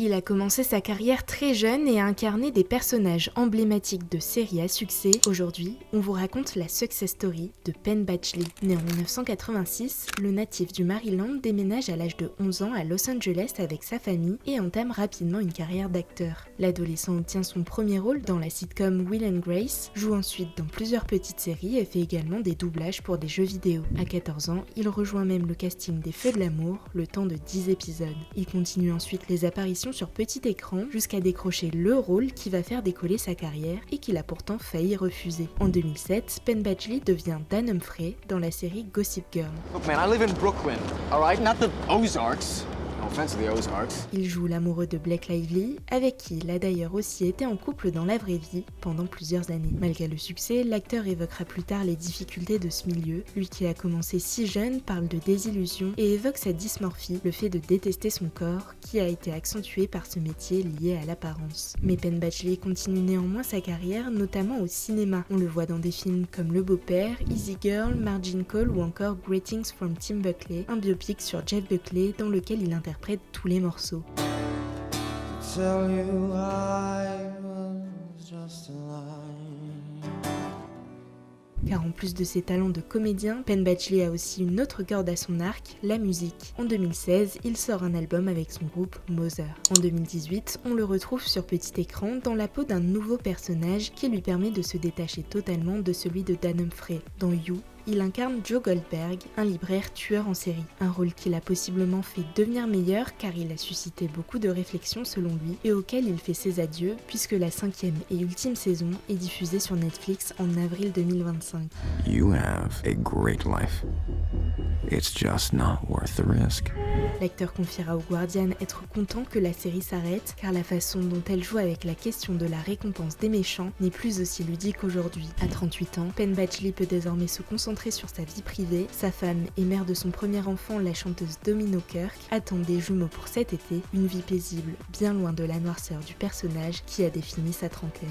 Il a commencé sa carrière très jeune et a incarné des personnages emblématiques de séries à succès. Aujourd'hui, on vous raconte la success story de Penn Badgley. Né en 1986, le natif du Maryland déménage à l'âge de 11 ans à Los Angeles avec sa famille et entame rapidement une carrière d'acteur. L'adolescent obtient son premier rôle dans la sitcom Will and Grace, joue ensuite dans plusieurs petites séries et fait également des doublages pour des jeux vidéo. À 14 ans, il rejoint même le casting des Feux de l'amour, le temps de 10 épisodes. Il continue ensuite les apparitions sur petit écran jusqu'à décrocher le rôle qui va faire décoller sa carrière et qu'il a pourtant failli refuser. En 2007, Penn Badgley devient Dan Humphrey dans la série Gossip Girl. Look man, I live in Brooklyn, alright? Not the Ozarks. No offense to the Ozarks. Il joue l'amoureux de Blake Lively, avec qui il a d'ailleurs aussi été en couple dans la vraie vie pendant plusieurs années. Malgré le succès, l'acteur évoquera plus tard les difficultés de ce milieu. Lui qui a commencé si jeune parle de désillusion et évoque sa dysmorphie, le fait de détester son corps, qui a été accentué par ce métier lié à l'apparence. Mais Penn Badgley continue néanmoins sa carrière, notamment au cinéma. On le voit dans des films comme Le Beau-Père, Easy Girl, Margin Call ou encore Greetings from Tim Buckley, un biopic sur Jeff Buckley dans lequel il interprète tous les morceaux. Car en plus de ses talents de comédien, Penn Badgley a aussi une autre corde à son arc, la musique. En 2016, il sort un album avec son groupe Mother. En 2018, on le retrouve sur petit écran dans la peau d'un nouveau personnage qui lui permet de se détacher totalement de celui de Dan Humphrey. Dans You, il incarne Joe Goldberg, un libraire tueur en série. Un rôle qu'il a possiblement fait devenir meilleur car il a suscité beaucoup de réflexions selon lui et auquel il fait ses adieux puisque la 5e et ultime saison est diffusée sur Netflix en avril 2025. You have a great life. It's just not worth the risk. L'acteur confiera au Guardian être content que la série s'arrête car la façon dont elle joue avec la question de la récompense des méchants n'est plus aussi ludique aujourd'hui. À 38 ans, Penn Badgley peut désormais se concentrer sur sa vie privée. Sa femme et mère de son premier enfant, la chanteuse Domino Kirk, attendent des jumeaux pour cet été, une vie paisible, bien loin de la noirceur du personnage qui a défini sa trentaine.